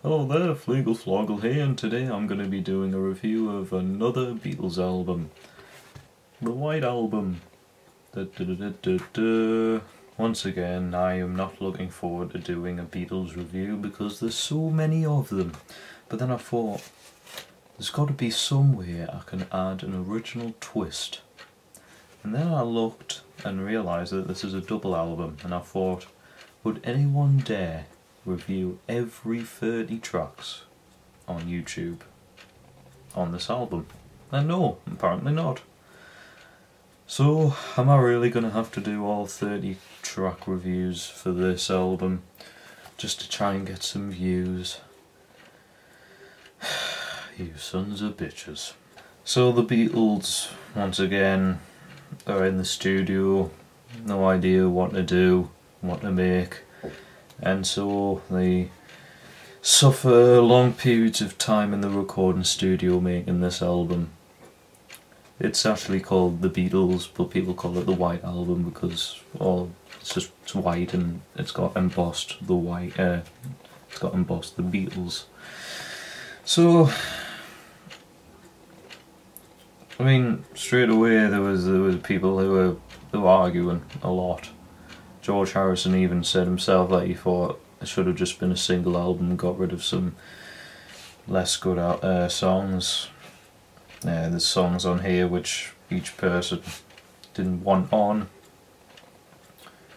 Hello there, Flegel Floggle here, and today I'm going to be doing a review of another Beatles album. The White Album. Once again, I am not looking forward to doing a Beatles review because there's so many of them. But then I thought, there's got to be some way I can add an original twist. And then I looked and realised that this is a double album, and I thought, would anyone dare review every 30 tracks on YouTube on this album? And no, apparently not. So, am I really going to have to do all 30 track reviews for this album just to try and get some views? You sons of bitches. So the Beatles, once again, are in the studio, no idea what to do, what to make. And so they suffer long periods of time in the recording studio making this album. It's actually called The Beatles, but people call it the White Album because, well, it's white and it's got embossed the white. It's got embossed the Beatles. So, I mean, straight away there was people who were arguing a lot. George Harrison even said himself that he thought it should have just been a single album and got rid of some less good songs. There's songs on here which each person didn't want on,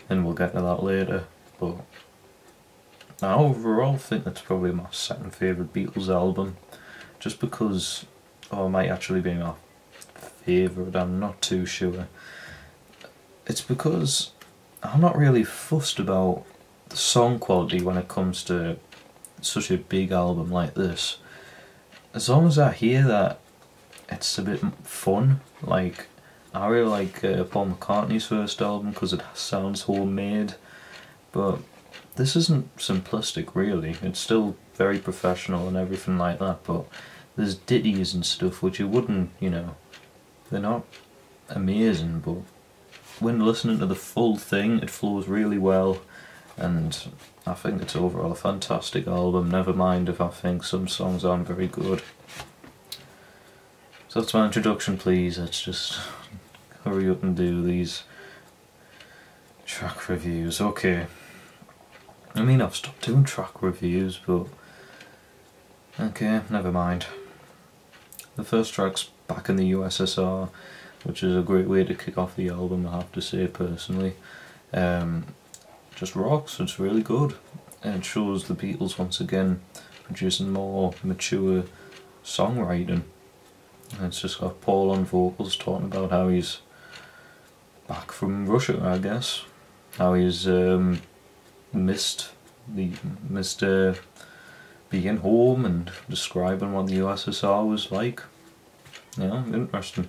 and we'll get to that later. But I overall think that's probably my second favourite Beatles album, just because, or it might actually be my favourite, I'm not too sure. It's because I'm not really fussed about the song quality when it comes to such a big album like this. As long as I hear that it's a bit fun. Like, I really like Paul McCartney's first album because it sounds homemade, but this isn't simplistic really. It's still very professional and everything like that, but there's ditties and stuff which you wouldn't, you know, they're not amazing, but when listening to the full thing, it flows really well, and I think it's overall a fantastic album, never mind if I think some songs aren't very good. So that's my introduction, please. Let's just hurry up and do these track reviews. Okay. I mean, I've stopped doing track reviews, but okay, never mind. The first track's Back in the USSR, which is a great way to kick off the album, I have to say personally. Just rocks, it's really good. And it shows the Beatles once again producing more mature songwriting. And it's just got Paul on vocals talking about how he's back from Russia, I guess. How he's missed being home and describing what the USSR was like. Yeah, interesting.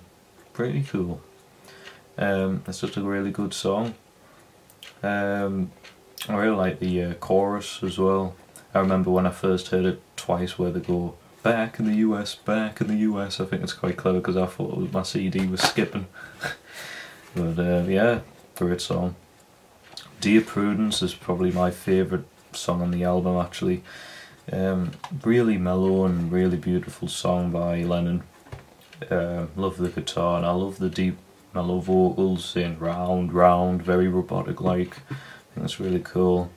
Pretty cool. It's just a really good song. I really like the chorus as well. I remember when I first heard it twice where they go, back in the US, back in the US. I think it's quite clever because I thought my CD was skipping. But yeah, great song. Dear Prudence is probably my favourite song on the album actually. Really mellow and really beautiful song by Lennon. Love the guitar, and I love the deep mellow vocals saying round, round, very robotic like. I think it's really cool.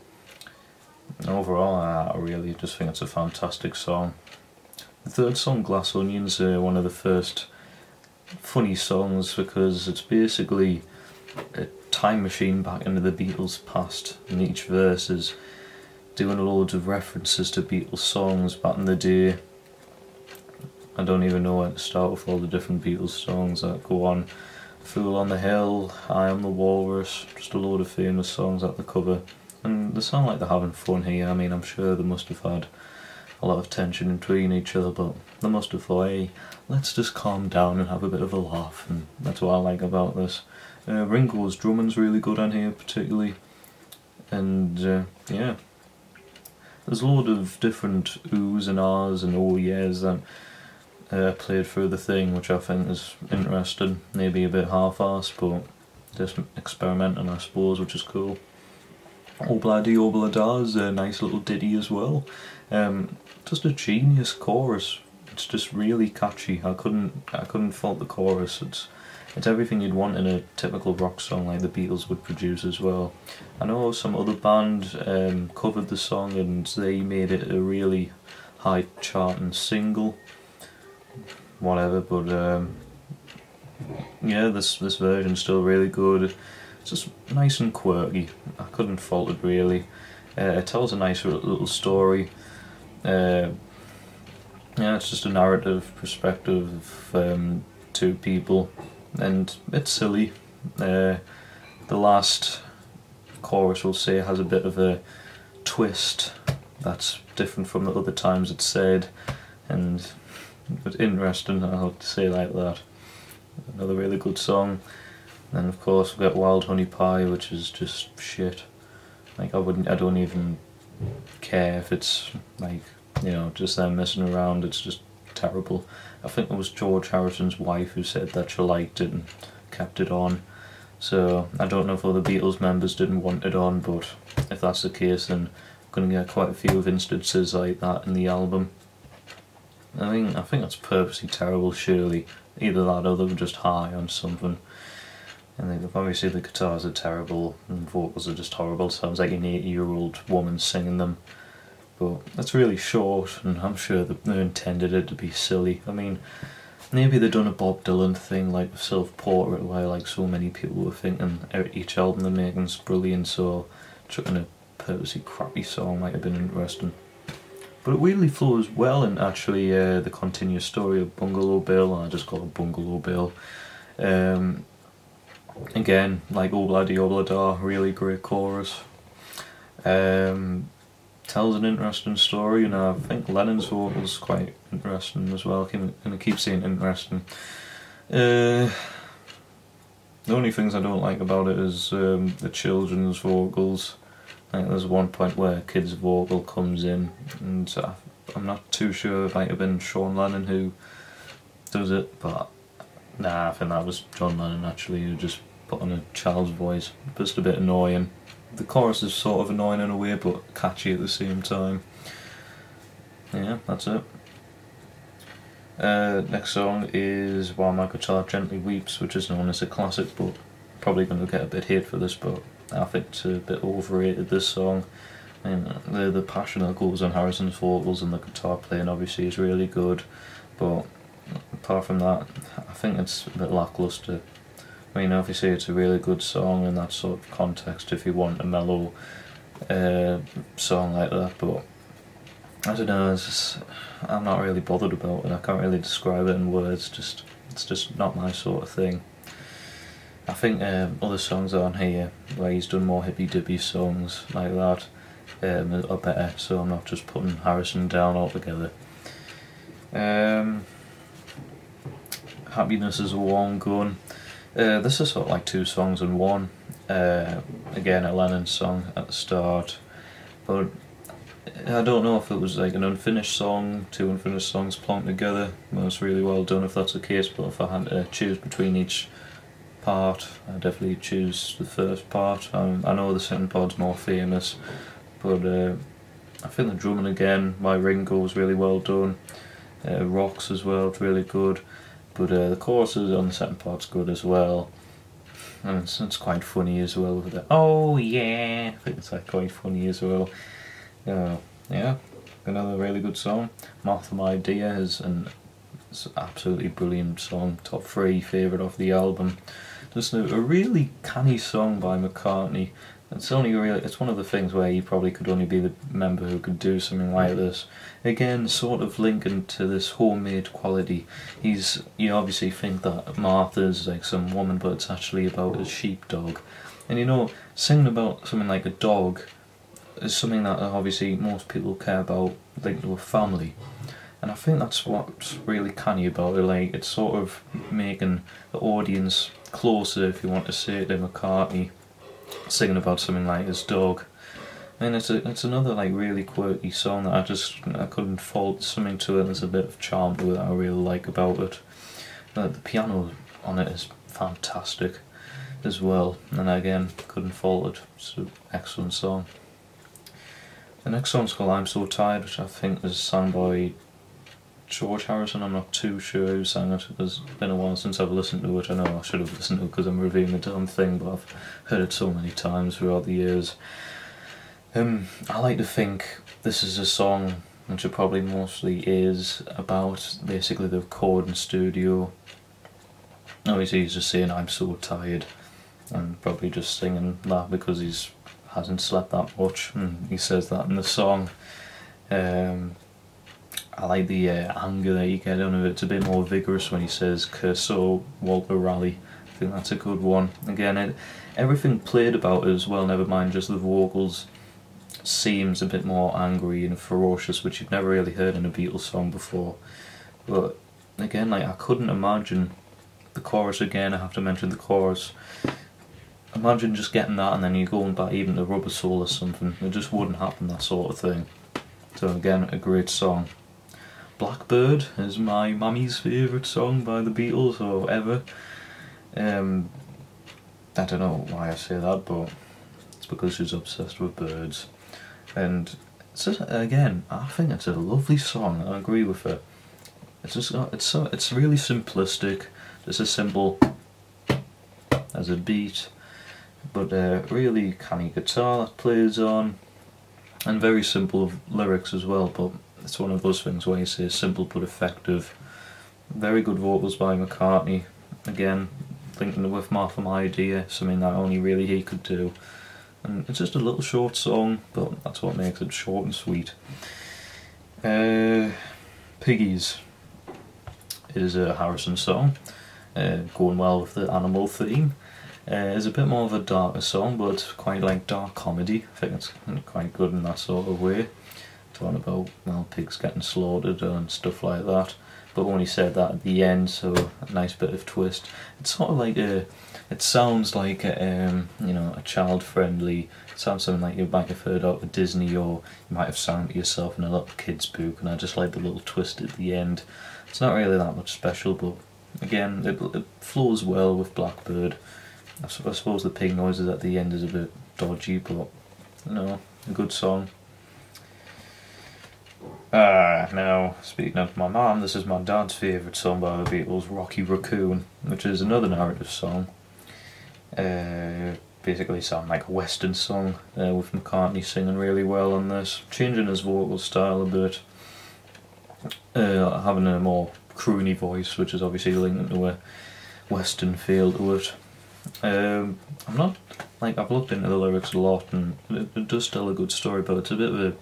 And overall, I really just think it's a fantastic song. The third song, Glass Onions, one of the first funny songs because it's basically a time machine back into the Beatles' past, and each verse is doing loads of references to Beatles songs back in the day. I don't even know where to start with all the different Beatles songs that go on. Fool on the Hill, I Am the Walrus, just a load of famous songs at the cover. And they sound like they're having fun here. I mean, I'm sure they must have had a lot of tension between each other, but they must have thought, hey, let's just calm down and have a bit of a laugh, and that's what I like about this. Ringo's drumming's really good on here particularly, and yeah, there's a load of different oohs and ahs and oh yeahs that played through the thing, which I think is interesting, maybe a bit half-assed, but just experimenting I suppose, which is cool. Obla is a nice little ditty as well. Just a genius chorus. It's just really catchy. I couldn't fault the chorus. It's everything you'd want in a typical rock song like the Beatles would produce as well. I know some other band covered the song and they made it a really high charting single. Whatever, but yeah, this version's still really good. It's just nice and quirky. I couldn't fault it really. It tells a nice little story. Yeah, it's just a narrative perspective of two people, and it's silly. The last chorus, we'll say, has a bit of a twist that's different from the other times it's said, and it's interesting, I have to say like that. Another really good song. Then of course we've got Wild Honey Pie, which is just shit. Like I don't even care if it's like, you know, just them messing around. It's just terrible. I think it was George Harrison's wife who said that she liked it and kept it on. So I don't know if other Beatles members didn't want it on, but if that's the case, then I'm going to get quite a few of instances like that in the album. I think that's purposely terrible, surely. Either that or they were just high on something. And obviously the guitars are terrible and vocals are just horrible. Sounds like an 80-year-old woman singing them. But that's really short, and I'm sure they intended it to be silly. I mean, maybe they've done a Bob Dylan thing like self-portrait, where like so many people were thinking each album they're making is brilliant, so chucking a purposely crappy song might have been interesting. But it really flows well in actually the continuous story of Bungalow Bill. I just call it Bungalow Bill. Again, like Obladi Oblada, really great chorus. Tells an interesting story, and I think Lennon's vocals quite interesting as well. I keep saying interesting. The only things I don't like about it is the children's vocals. Like there's one point where a kid's vocal comes in, and I'm not too sure, it might have been Sean Lennon who does it, but nah, I think that was John Lennon actually who just put on a child's voice. Just a bit annoying. The chorus is sort of annoying in a way, but catchy at the same time. Yeah, that's it. Next song is While My Guitar Gently Weeps, which is known as a classic, but probably going to get a bit hate for this, but I think it's a bit overrated, this song. And the passion that goes on Harrison's vocals and the guitar playing obviously is really good, but apart from that, I think it's a bit lacklustre. I mean, obviously it's a really good song in that sort of context if you want a mellow song like that, but I don't know, I'm not really bothered about it. I can't really describe it in words, it's just not my sort of thing. I think other songs on here where he's done more hippy-dippy songs like that are better, so I'm not just putting Harrison down altogether. Happiness is a Warm Gun. This is sort of like two songs in one. Again, a Lennon song at the start, but I don't know if it was like an unfinished song, two unfinished songs plonked together. Well, it's really well done if that's the case, but if I had to choose between each part, I definitely choose the first part. I know the second part's more famous, but I think the drumming again by Ringo was really well done. Rocks as well, it's really good, but the choruses on the second part's good as well, and it's quite funny as well with the oh yeah, I think it's like quite funny as well. Yeah, another really good song. Martha My Dear is an absolutely brilliant song, top 3 favourite of the album. Just a really canny song by McCartney. It's one of the things where he probably could only be the member who could do something like this. Again, sort of linking to this homemade quality. You obviously think that Martha's like some woman, but it's actually about a sheepdog. And you know, singing about something like a dog is something that obviously most people care about, linked to a family. And I think that's what's really canny about it, like it's sort of making the audience closer, if you want to say it, to McCartney singing about something like his dog. And it's another like really quirky song that I couldn't fault something to it. There's a bit of charm to it that I really like about it. The piano on it is fantastic. as well, and again, couldn't fault it. It's an excellent song. The next song's called I'm So Tired, which I think is sung by George Harrison. I'm not too sure who sang it, because it's been a while since I've listened to it. I know I should have listened to it because I'm reviewing the damn thing, but I've heard it so many times throughout the years. I like to think this is a song which it probably mostly is about basically the recording studio. Obviously he's just saying I'm so tired, and probably just singing that because he's hasn't slept that much, and he says that in the song. I like the anger that you get out of it. It's a bit more vigorous when he says "Curso Walter Raleigh." I think that's a good one. Again, everything played about it as well, never mind just the vocals, seems a bit more angry and ferocious, which you've never really heard in a Beatles song before. But again, like, I couldn't imagine the chorus again. I have to mention the chorus. Imagine just getting that and then you going back even to Rubber Soul or something. It just wouldn't happen, that sort of thing. So again, a great song. Blackbird is my mummy's favourite song by the Beatles, or ever. I don't know why I say that, but it's because she's obsessed with birds. And it's just, again, I think it's a lovely song. I agree with her. It's just it's really simplistic. Just as simple as a beat, but really canny guitar that plays on, and very simple lyrics as well. But it's one of those things where you say simple but effective. Very good vocals by McCartney. Again, thinking with Martha My Idea, something that only really he could do. And it's just a little short song, but that's what makes it short and sweet. Piggies is a Harrison song, going well with the animal theme. It's a bit more of a darker song, but it's quite like dark comedy. I think it's quite good in that sort of way. Talking about, well, pigs getting slaughtered and stuff like that. But when he said that at the end, so a nice bit of twist. It's sort of like it sounds like a, you know, a child-friendly. It sounds something like you might have heard out of Disney, or you might have sung it yourself in a little kid's book. And I just like the little twist at the end. It's not really that much special, but again, it flows well with Blackbird. I suppose the pig noises at the end is a bit dodgy, but you know, a good song. Now, speaking of my mum, this is my dad's favourite song by the Beatles, Rocky Raccoon, which is another narrative song. Basically sound like a western song, with McCartney singing really well on this, changing his vocal style a bit, having a more croony voice, which is obviously linked to a western feel to it. I'm not, like, I've looked into the lyrics a lot, and it does tell a good story, but it's a bit of a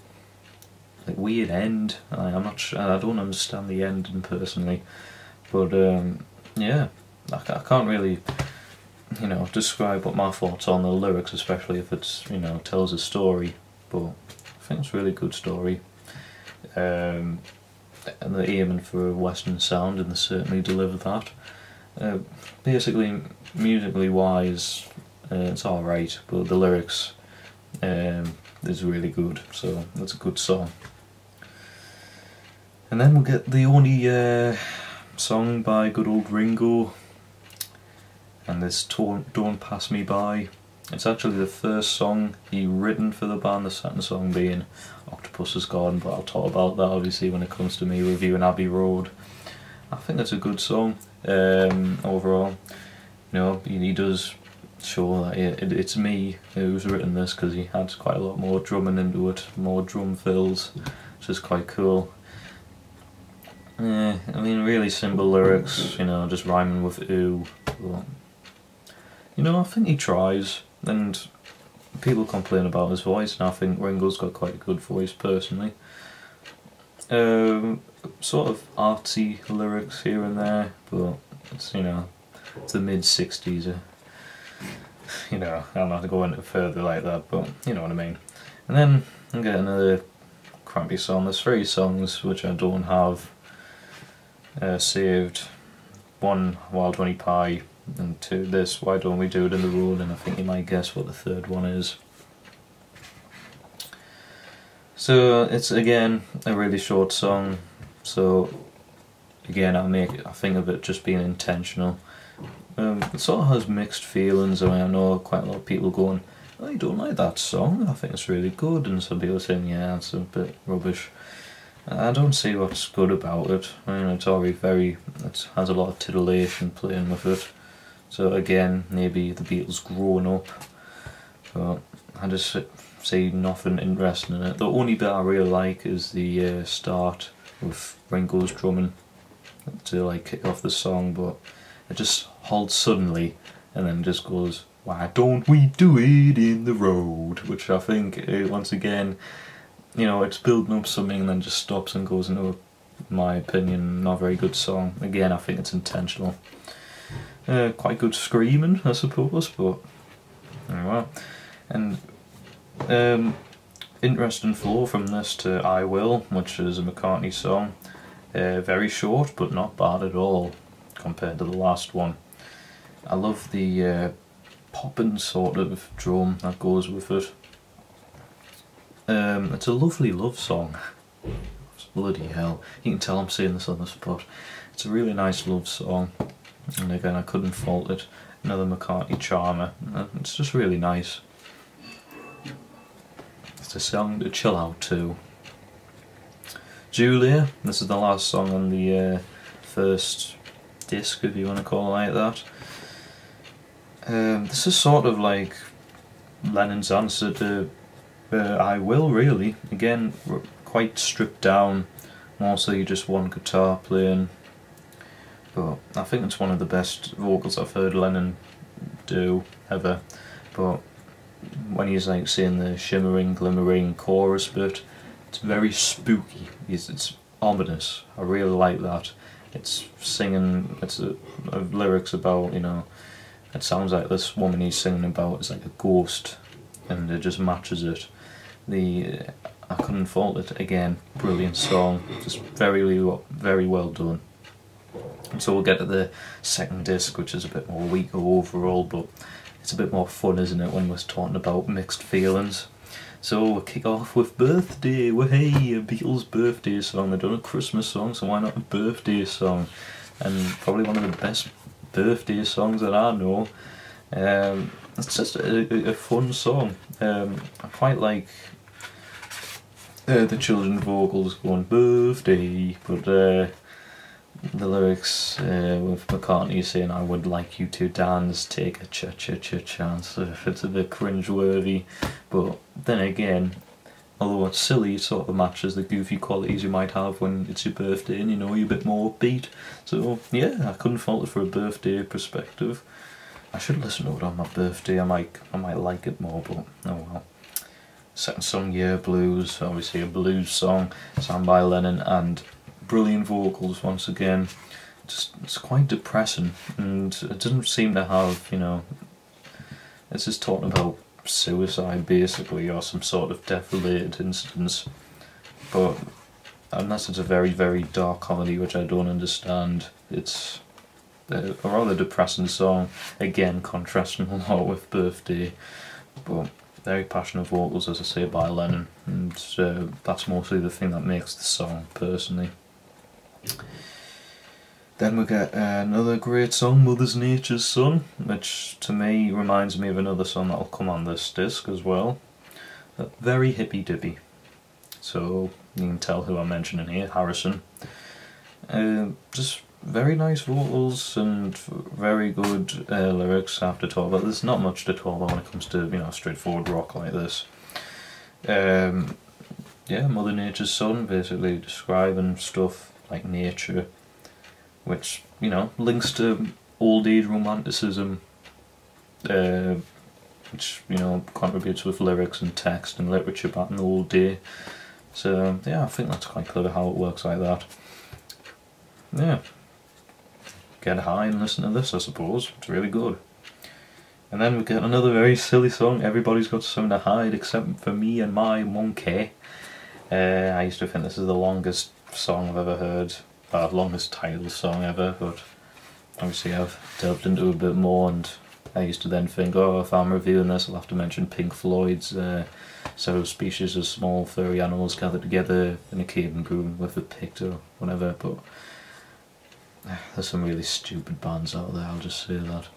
like weird end. I'm not sure, I don't understand the ending personally, but yeah, I can't really, you know, describe what my thoughts on the lyrics, especially if it's, you know, tells a story, but I think it's a really good story. And they're aiming for a western sound, and they certainly deliver that. Basically, musically wise, it's alright, but the lyrics is really good, so that's a good song. And then we'll get the only song by good old Ringo, and this Don't Pass Me By. It's actually the first song he written for the band, the second song being Octopus's Garden, but I'll talk about that obviously when it comes to me reviewing Abbey Road. I think it's a good song overall. You know, he does show that it's me who's written this, because he had quite a lot more drumming into it, more drum fills, which is quite cool. I mean, really simple lyrics, you know, just rhyming with ooh. But, you know, I think he tries, and people complain about his voice, and I think Ringo's got quite a good voice personally. Sort of artsy lyrics here and there, but it's, you know, it's the mid-60s. You know, I'm not going to go into further like that, but you know what I mean. And then I'm getting another crappy song. There's 3 songs which I don't have saved. 1, Wild Honey Pie, and 2, this, Why Don't We Do It in the Road, and I think you might guess what the 3rd one is. So it's again a really short song, so again I think of it just being intentional. It sort of has mixed feelings. I mean, I know quite a lot of people going, I don't like that song, I think it's really good, and some people saying, yeah, it's a bit rubbish. I don't see what's good about it. I mean, it's already it has a lot of titillation playing with it. So again, maybe the Beatles growing up, but I just see nothing interesting in it. The only bit I really like is the start with Ringo's drumming to like kick off the song, but it just halts suddenly and then just goes, why don't we do it in the road? Which I think, once again, you know, it's building up something and then just stops and goes into, in my opinion, not a very good song. Again, I think it's intentional. Quite good screaming, I suppose, but anyway. And interesting flow from this to I Will, which is a McCartney song. Very short, but not bad at all compared to the last one. I love the popping sort of drum that goes with it. It's a lovely love song. Bloody hell, you can tell I'm saying this on the spot. It's a really nice love song, and again I couldn't fault it. Another McCartney charmer. It's just really nice. It's a song to chill out to. Julia, this is the last song on the first disc, if you want to call it like that. This is sort of like Lennon's answer to I Will, really. Again, quite stripped down, mostly just one guitar playing, but I think it's one of the best vocals I've heard Lennon do ever. But when he's like saying the shimmering, glimmering chorus bit, it's very spooky. It's ominous. I really like that. It's singing. It's lyrics about, you know, it sounds like this woman he's singing about is like a ghost, and it just matches it. I couldn't fault it. Again, brilliant song. Just very well done. And so we'll get to the second disc, which is a bit more weaker overall, but it's a bit more fun, isn't it, when we're talking about mixed feelings. So we'll kick off with Birthday. Well, hey, a Beatles birthday song. They've done a Christmas song, so why not a birthday song? And probably one of the best birthday songs that I know. It's just a fun song. I quite like the children's vocals going birthday, but the lyrics with McCartney saying I would like you to dance, take a chance. It's a bit cringe-worthy, but then again, although it's silly, it sort of matches the goofy qualities you might have when it's your birthday and you know you're a bit more upbeat. So yeah, I couldn't fault it for a birthday perspective. I should listen to it on my birthday. I might like it more, but oh well. Second song, Yeah Blues, obviously a blues song, sung by Lennon, and brilliant vocals once again. It's quite depressing, and it doesn't seem to have, you know, it's just talking about suicide basically, or some sort of death-related incidents, but unless it's a very dark comedy, which I don't understand, it's a rather depressing song, again contrasting a lot with Birthday, but very passionate vocals, as I say, by Lennon, and that's mostly the thing that makes the song, personally. Then we get another great song, Mother Nature's Son, which to me reminds me of another song that'll come on this disc as well. Very hippy-dippy, so you can tell who I'm mentioning here, Harrison. Just very nice vocals and very good lyrics. I have to talk about. There's not much to talk about when it comes to, you know, straightforward rock like this. Yeah, Mother Nature's Son, basically describing stuff like nature, which, you know, links to old age romanticism, which, you know, contributes with lyrics and text and literature back in the old day. So yeah, I think that's quite clever how it works like that. Yeah. Get high and listen to this, I suppose. It's really good. And then we get another very silly song, Everybody's Got Something to Hide Except for Me and My Monkey. I used to think this is the longest song I've ever heard, longest titled song ever, but obviously I've delved into it a bit more, and I used to then think, oh, if I'm reviewing this I'll have to mention Pink Floyd's several species of small furry animals gathered together in a cave and grew with a pick or whatever, but there's some really stupid bands out there, I'll just say that.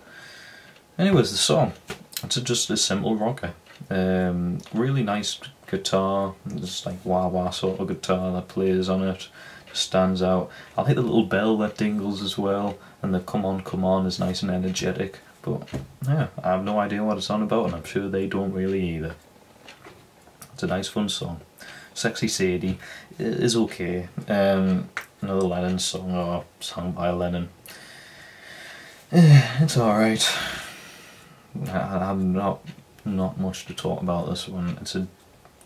Anyways, the song, it's just a simple rocker. Really nice guitar, just like wah-wah sort of guitar that plays on it, just stands out. I like the little bell that dingles as well, and the come on is nice and energetic, but yeah, I have no idea what it's on about, and I'm sure they don't really either. It's a nice fun song. Sexy Sadie is okay. Another Lennon song, or song by Lennon. It's alright. I'm not much to talk about this one. It's a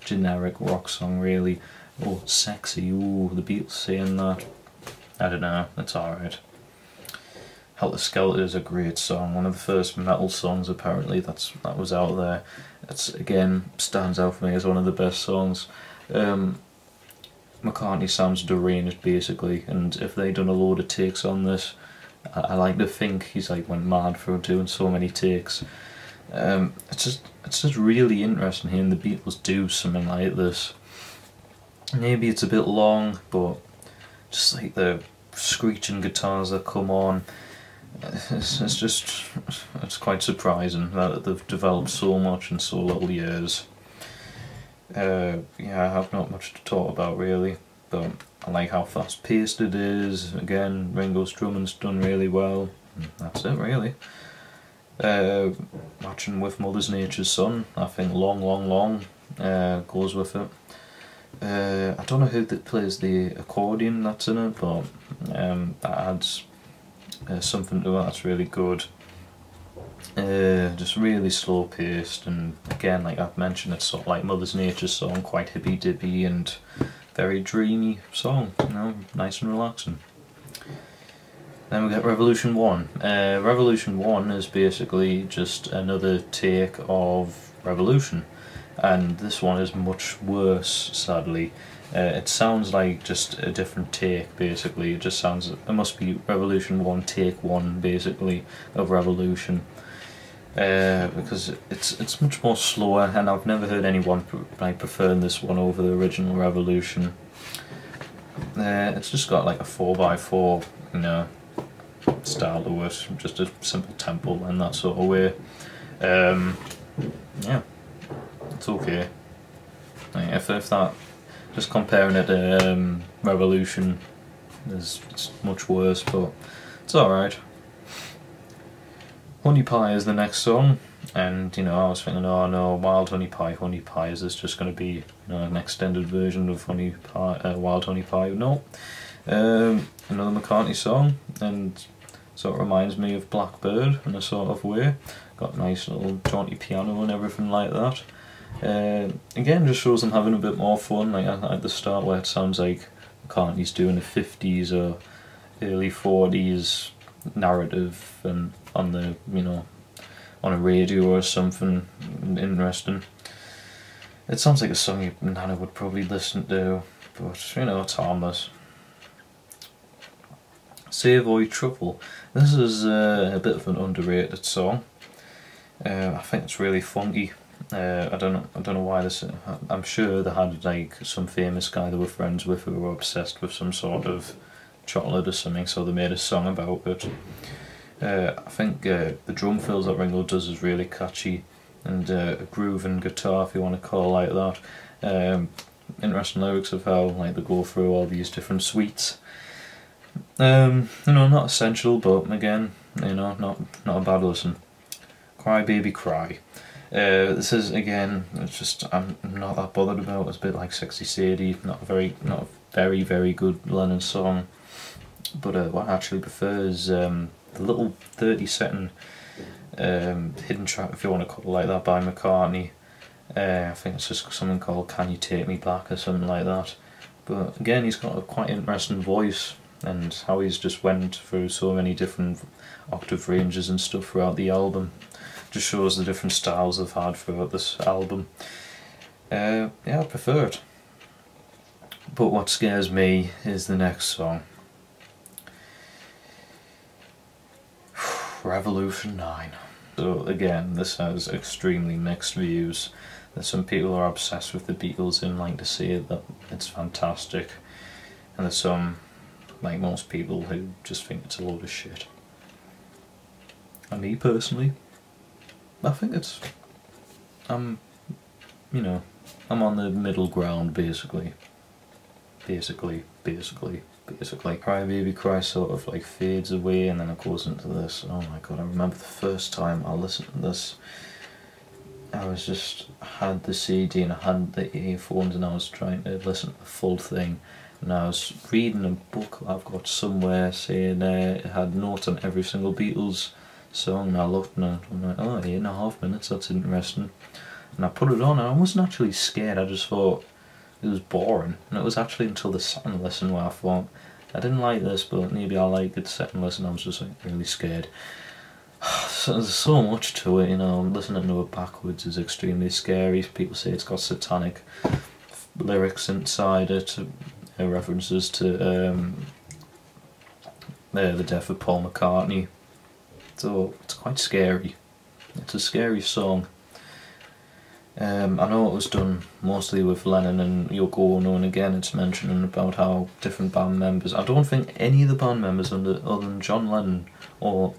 generic rock song really. Oh, sexy, ooh, the Beatles saying that. I don't know, it's alright. Helter Skelter is a great song, one of the first metal songs apparently that was out there. It's, again, stands out for me as one of the best songs. McCartney sounds deranged basically, and if they'd done a load of takes on this, I like to think he's like went mad for doing so many takes. It's just really interesting hearing the Beatles do something like this. Maybe it's a bit long, but just like the screeching guitars that come on, it's quite surprising that they've developed so much in so little years. Yeah, I have not much to talk about really, but I like how fast paced it is. Again, Ringo's drumming's done really well. That's it really. Matching with Mother Nature's Son, I think long goes with it. I don't know who that plays the accordion that's in it, but that adds something to it that's really good. Just really slow paced, and again, like I've mentioned, it's sort of like Mother Nature's Song, quite hippy dippy and very dreamy song, you know, nice and relaxing. Then we get Revolution 1. Revolution 1 is basically just another take of Revolution, and this one is much worse, sadly. It sounds like just a different take, basically. It just sounds, it must be Revolution 1 take 1, basically, of Revolution. Because it's much more slower, and I've never heard anyone preferring this one over the original Revolution. It's just got like a 4x4, you know, style to it, just a simple tempo and that sort of way. Yeah, it's okay. Like, if that, just comparing it to Revolution, it's much worse, but it's alright. Honey Pie is the next song, and you know, I was thinking, oh no, Wild Honey Pie, is this just going to be, you know, an extended version of Honey Pie, Wild Honey Pie? No. Another McCartney song, and sort of reminds me of Blackbird in a sort of way. Got a nice little jaunty piano and everything like that. Again, just shows them having a bit more fun, like at the start where it sounds like McCartney's doing a 50s or early 40s narrative and on the, you know, on a radio or something interesting. It sounds like a song your nana would probably listen to, but you know, it's harmless. Savoy Truffle. This is a bit of an underrated song. I think it's really funky. I don't know why this. I'm sure they had like some famous guy they were friends with who were obsessed with some sort of chocolate or something, so they made a song about it. I think the drum fills that Ringo does is really catchy, and a grooving guitar, if you want to call it like that. Interesting lyrics of how like they go through all these different suites. You know, not essential, but again, you know, not a bad listen. Cry Baby Cry. This is, again, it's just, I'm not that bothered about. It's a bit like Sexy Sadie, not a very good Lennon song. But what I actually prefer is the little 30-second hidden track, if you want to call it like that, by McCartney. I think it's just something called Can You Take Me Back or something like that. But again, he's got a quite interesting voice, and how he's just went through so many different octave ranges and stuff throughout the album just shows the different styles they've had throughout this album. Yeah, I prefer it. But what scares me is the next song. Revolution 9. So again, this has extremely mixed views. There's some people who are obsessed with the Beatles and like to say that it's fantastic, and there's some like most people who just think it's a load of shit. And me personally, I think it's, you know, I'm on the middle ground basically. Basically. Cry Baby Cry sort of like fades away and then it goes into this. Oh my god, I remember the first time I listened to this, I had the CD and I had the earphones and I was trying to listen to the full thing, and I was reading a book I've got somewhere saying it had notes on every single Beatles song, and I looked and I'm like, oh, 8.5 minutes, that's interesting. And I put it on and I wasn't actually scared, I just thought it was boring, and it was actually until the second listen where I thought, I didn't like this, but maybe I'll like it. The second listen I was just like really scared. So there's so much to it, you know, listening to it backwards is extremely scary. People say it's got satanic lyrics inside it, references to the death of Paul McCartney, so it's quite scary. It's a scary song. I know it was done mostly with Lennon and Yoko Ono, and again it's mentioning about how different band members, I don't think any of the band members other than John Lennon or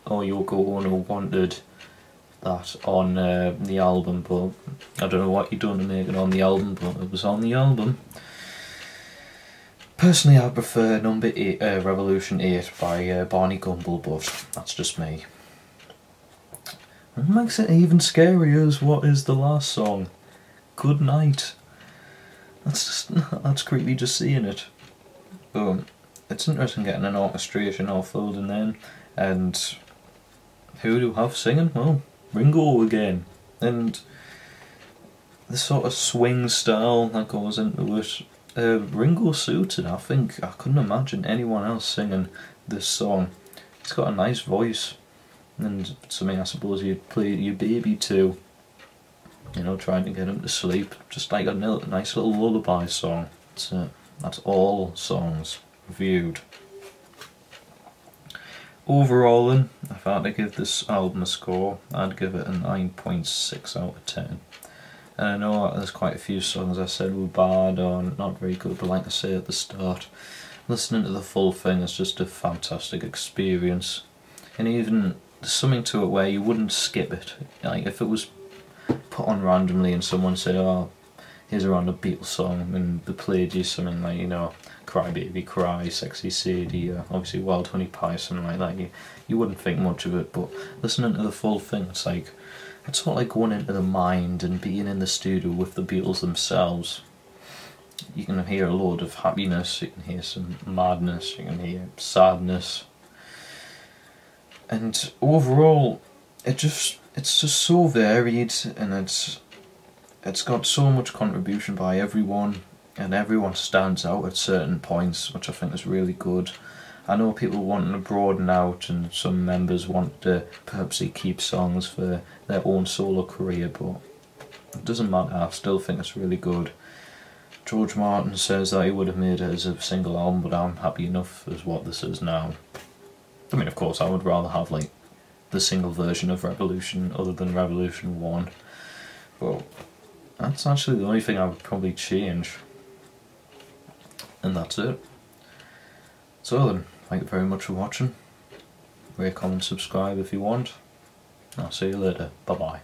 Yoko Ono wanted that on the album, but I don't know what you done to make it on the album, but it was on the album. Personally, I prefer number 8, Revolution 8 by Barney Gumble, but that's just me. What makes it even scarier is what is the last song, Good Night. That's creepy just seeing it. But it's interesting getting an orchestration all filled in then, and who do we have singing? Well, Ringo again, and the sort of swing style that goes into it. Ringo suited. I think I couldn't imagine anyone else singing this song. He's got a nice voice, and something I suppose you'd play your baby to, you know, trying to get him to sleep, just like a nice little lullaby song. That's all songs reviewed. Overall then, if I had to give this album a score, I'd give it a 9.6 out of 10. And I know there's quite a few songs I said were bad or not very good, but like I say at the start, listening to the full thing is just a fantastic experience. And even there's something to it where you wouldn't skip it. Like if it was put on randomly and someone said, oh, here's a random Beatles song, and they played you something like, you know, Cry Baby Cry, Sexy Sadie, obviously Wild Honey Pie, something like that, you wouldn't think much of it, but listening to the full thing, it's sort of like going into the mind and being in the studio with the Beatles themselves. You can hear a load of happiness, you can hear some madness, you can hear sadness, and overall it's just so varied, and it's got so much contribution by everyone, and everyone stands out at certain points, which I think is really good. I know people wanting to broaden out, and some members want to purposely keep songs for their own solo career, but it doesn't matter, I still think it's really good. George Martin says that he would have made it as a single album, but I'm happy enough as what this is now. I mean, of course, I would rather have like the single version of Revolution other than Revolution 1, but that's actually the only thing I would probably change. And that's it. So then, thank you very much for watching. Rate, comment, subscribe if you want. I'll see you later. Bye bye.